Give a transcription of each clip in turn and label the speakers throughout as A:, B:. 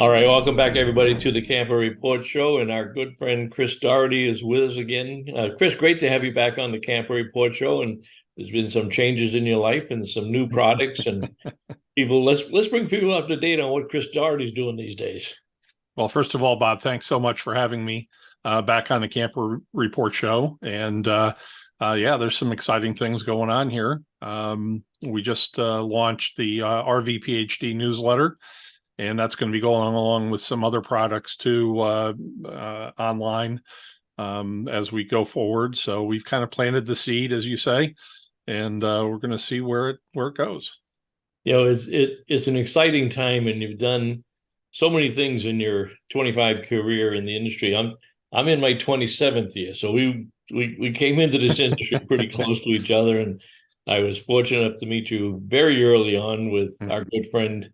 A: All right, welcome back everybody to the Camper Report Show, and our good friend Chris Dougherty is with us again. Chris, great to have you back on the Camper Report Show, and there's been some changes in your life and some new products and people. Let's bring people up to date on what Chris Dougherty's doing these days.
B: Well, first of all, Bob, thanks so much for having me back on the Camper Report Show. And yeah, there's some exciting things going on here. We just launched the RV PhD newsletter, and that's going to be going along with some other products too online as we go forward. So we've kind of planted the seed, as you say, and we're going to see where it goes.
A: You know, it's an exciting time, and you've done so many things in your 25 career in the industry. I'm in my 27th year, so we came into this industry pretty close to each other, and I was fortunate enough to meet you very early on with our good friend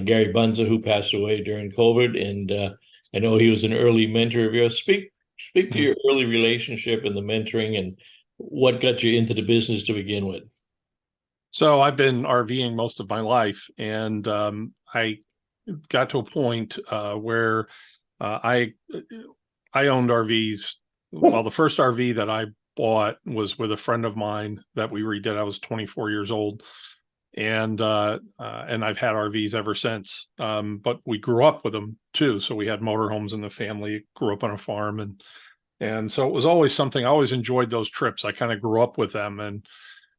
A: Gary Bunza, who passed away during COVID, and I know he was an early mentor of yours. Speak to your early relationship and the mentoring, and what got you into the business to begin with.
B: So I've been RVing most of my life, and I got to a point where I owned RVs. Well, the first RV that I bought was with a friend of mine that we redid. I was 24 years old, and I've had RVs ever since. But we grew up with them too, so we had motorhomes in the family. Grew up on a farm, and so it was always something. I always enjoyed those trips. I kind of grew up with them, and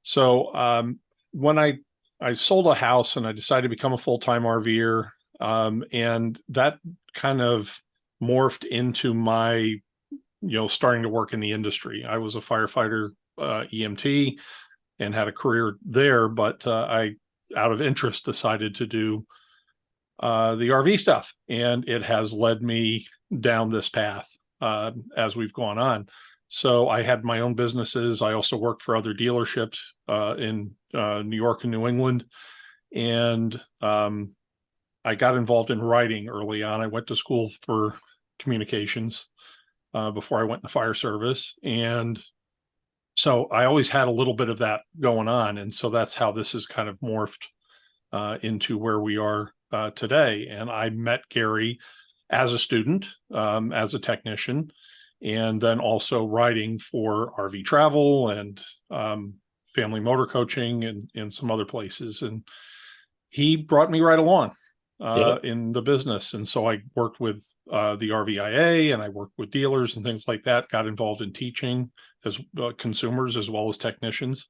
B: so when I sold a house and I decided to become a full-time RVer, and that kind of morphed into my, starting to work in the industry. I was a firefighter, EMT, and had a career there, but I, out of interest, decided to do the RV stuff, and it has led me down this path as we've gone on. So I had my own businesses. I also worked for other dealerships in New York and New England. And I got involved in writing early on. I went to school for communications before I went in the fire service. And so I always had a little bit of that going on. And so that's how this has kind of morphed into where we are today. And I met Gary as a student, as a technician, and then also writing for RV Travel and Family Motor Coaching and in some other places. And he brought me right along in the business. And so I worked with the RVIA, and I worked with dealers and things like that, got involved in teaching as consumers as well as technicians.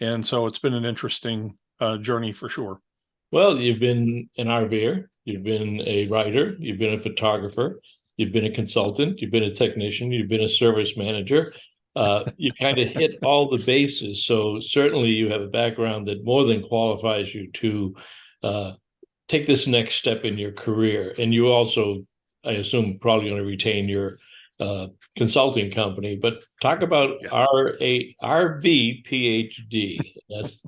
B: And so it's been an interesting journey for sure.
A: Well, you've been an RVer, you've been a writer, you've been a photographer, you've been a consultant, you've been a technician, you've been a service manager. You kind of hit all the bases. So certainly you have a background that more than qualifies you to take this next step in your career. And you also, I assume, probably going to retain your consulting company. But talk about RV PhD.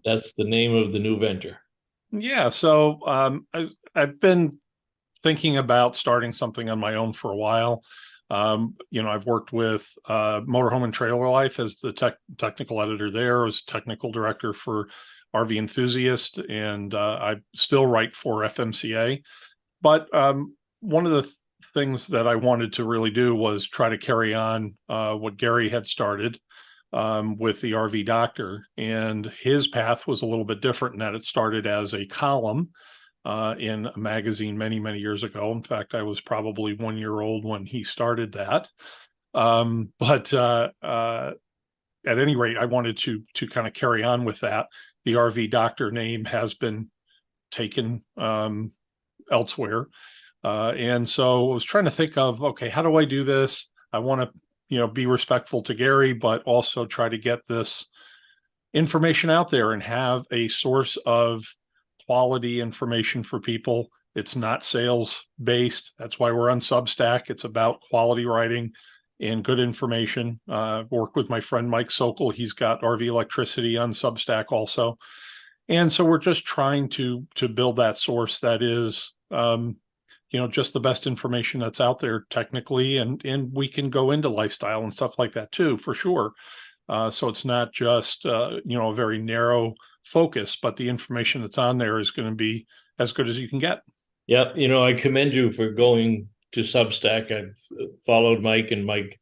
A: That's the name of the new venture.
B: Yeah. So I've been thinking about starting something on my own for a while. I've worked with Motorhome and Trailer Life as the technical editor there, as technical director for RV Enthusiast, and I still write for FMCA. But one of the things that I wanted to really do was try to carry on what Gary had started with the RV Doctor, and his path was a little bit different in that it started as a column in a magazine many, many years ago. In fact, I was probably 1 year old when he started that. But at any rate, I wanted to kind of carry on with that. The RV Doctor name has been taken elsewhere. And so I was trying to think of, okay, how do I do this? I want to, be respectful to Gary, but also try to get this information out there and have a source of quality information for people. It's not sales based. That's why we're on Substack. It's about quality writing and good information. Work with my friend Mike Sokol. He's got RV Electricity on Substack also. And so we're just trying to build that source that is just the best information that's out there technically, and we can go into lifestyle and stuff like that too, for sure. So it's not just a very narrow focus, but the information that's on there is going to be as good as you can get.
A: Yeah, I commend you for going to Substack. I've followed Mike, and Mike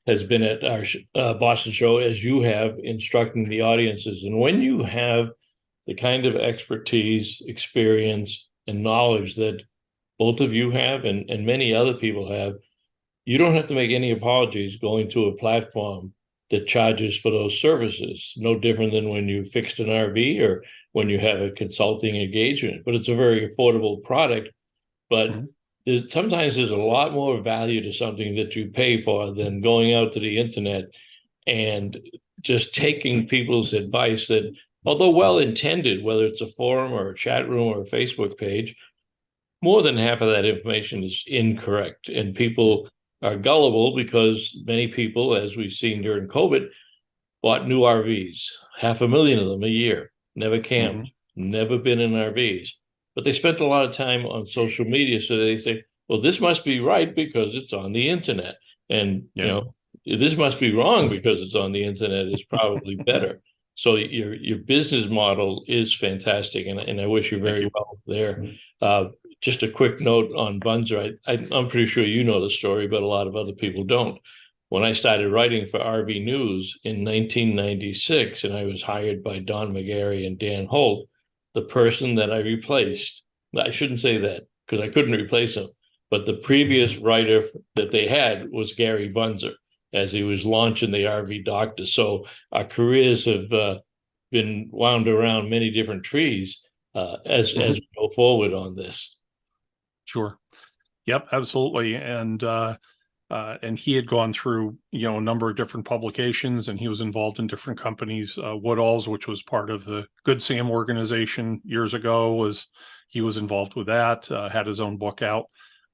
A: has been at our Boston show as you have, instructing the audiences. And when you have the kind of expertise, experience, and knowledge that both of you have, and many other people have, you don't have to make any apologies going to a platform that charges for those services. No different than when you fixed an RV or when you have a consulting engagement, but it's a very affordable product. But
B: Mhm.
A: sometimes there's a lot more value to something that you pay for than going out to the internet and just taking people's advice that, although well intended, whether it's a forum or a chat room or a Facebook page, more than half of that information is incorrect. And people are gullible because many people, as we've seen during COVID, bought new RVs, 500,000 of them a year, never camped,
B: Mhm.
A: never been in RVs. But they spent a lot of time on social media. So they say, well, this must be right because it's on the internet. And,
B: Yeah.
A: this must be wrong because it's on the internet is probably better. So your business model is fantastic, and I wish you
B: Thank
A: very
B: you.
A: well there. Uh, just a quick note on Bunzer. I'm pretty sure you know the story, but a lot of other people don't. When I started writing for RV News in 1996, and I was hired by Don McGarry and Dan Holt, the person that I replaced, I shouldn't say that because I couldn't replace him, but the previous writer that they had was Gary Bunzer as he was launching the RV Doctor. So our careers have been wound around many different trees as
B: Mhm.
A: we go forward on this.
B: Sure. Yep, absolutely. And he had gone through, a number of different publications, and he was involved in different companies. Woodall's, which was part of the Good Sam organization years ago, he was involved with that. Had his own book out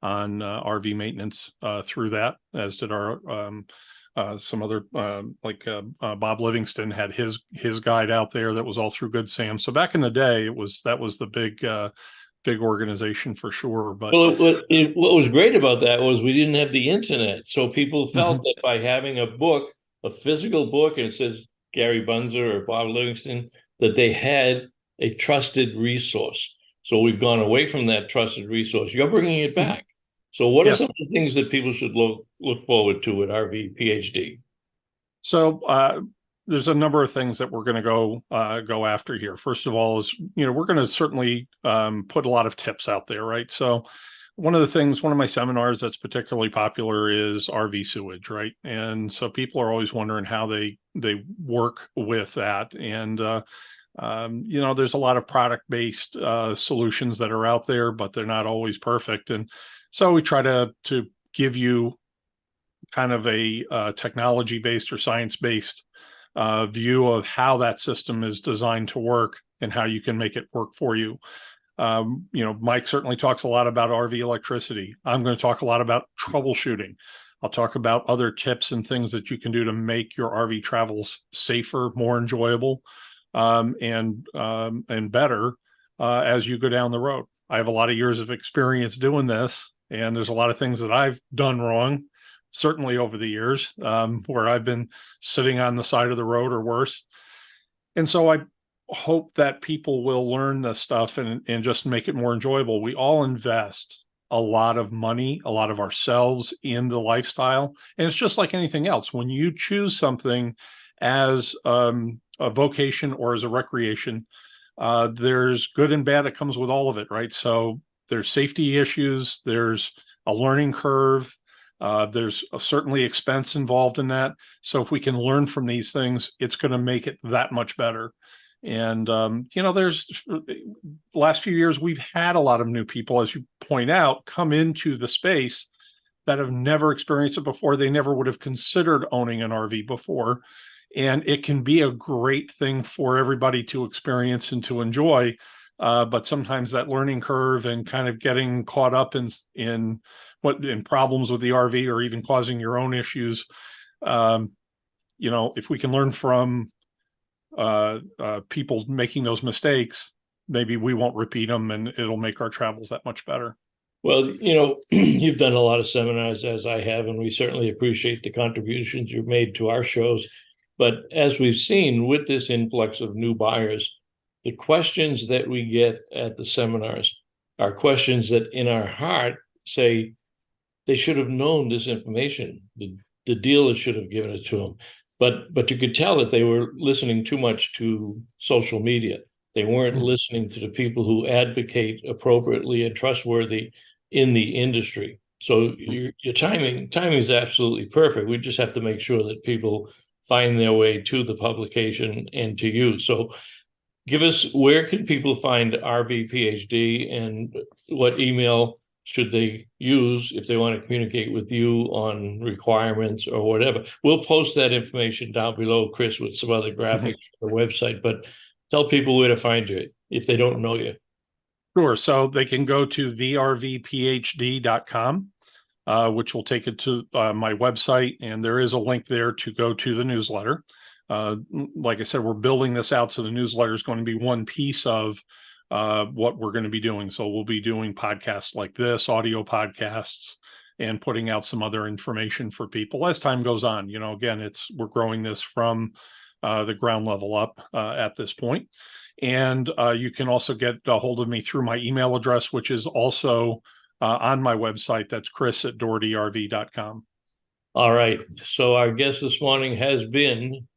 B: on RV maintenance through that, as did our some other Bob Livingston had his guide out there that was all through Good Sam. So back in the day, that was the big organization for sure. But
A: Well, what was great about that was we didn't have the internet. So people felt
B: Mhm.
A: that by having a book, a physical book, and it says Gary Bunzer or Bob Livingston, that they had a trusted resource. So we've gone away from that trusted resource. You're bringing it
B: Mhm.
A: back. So what are
B: Yeah.
A: some of the things that people should look forward to at RV PhD?
B: So there's a number of things that we're going to go after here. First of all, is we're going to certainly put a lot of tips out there, right? So one of my seminars that's particularly popular is RV sewage, right? And so people are always wondering how they work with that. And there's a lot of product-based solutions that are out there, but they're not always perfect. And so we try to give you kind of a technology-based or science-based view of how that system is designed to work and how you can make it work for you. Mike certainly talks a lot about RV electricity. I'm going to talk a lot about troubleshooting. I'll talk about other tips and things that you can do to make your RV travels safer, more enjoyable, and better as you go down the road. I have a lot of years of experience doing this, and there's a lot of things that I've done wrong, certainly over the years, where I've been sitting on the side of the road or worse. And so I hope that people will learn this stuff and just make it more enjoyable. We all invest a lot of money, a lot of ourselves in the lifestyle. And it's just like anything else. When you choose something as a vocation or as a recreation, there's good and bad that comes with all of it, right? So there's safety issues, there's a learning curve, there's certainly expense involved in that. So if we can learn from these things, it's going to make it that much better. And there's last few years we've had a lot of new people, as you point out, come into the space that have never experienced it before. They never would have considered owning an RV before, and it can be a great thing for everybody to experience and to enjoy. But sometimes that learning curve and kind of getting caught up in problems with the RV or even causing your own issues. Um, if we can learn from people making those mistakes, maybe we won't repeat them, and it'll make our travels that much better.
A: Well, you've done a lot of seminars as I have, and we certainly appreciate the contributions you've made to our shows. But as we've seen with this influx of new buyers, the questions that we get at the seminars are questions that in our heart say they should have known this information. The dealer should have given it to them. But you could tell that they were listening too much to social media. They weren't listening to the people who advocate appropriately and trustworthy in the industry. So your timing is absolutely perfect. We just have to make sure that people find their way to the publication and to you. So give us, where can people find RV PhD, and what email should they use if they want to communicate with you on requirements or whatever? We'll post that information down below, Chris, with some other graphics on the website, but tell people where to find you if they don't know you.
B: Sure. So they can go to thervphd.com, which will take it to my website. And there is a link there to go to the newsletter. Like I said, we're building this out. So the newsletter is going to be one piece of what we're going to be doing. So we'll be doing podcasts like this, audio podcasts, and putting out some other information for people as time goes on. You know, again, we're growing this from the ground level up at this point. And you can also get a hold of me through my email address, which is also on my website. That's chris@doughertyrv.com.
A: All right. So our guest this morning has been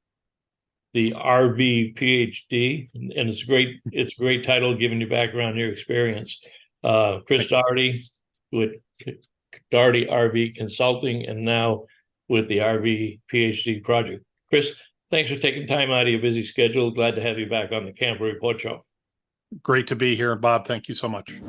A: the RV PhD, and it's great. It's a great title given your background, your experience. Chris Dougherty with Dougherty RV Consulting, and now with the RV PhD project. Chris, thanks for taking time out of your busy schedule. Glad to have you back on the Camper Report Show.
B: Great to be here, Bob. Thank you so much.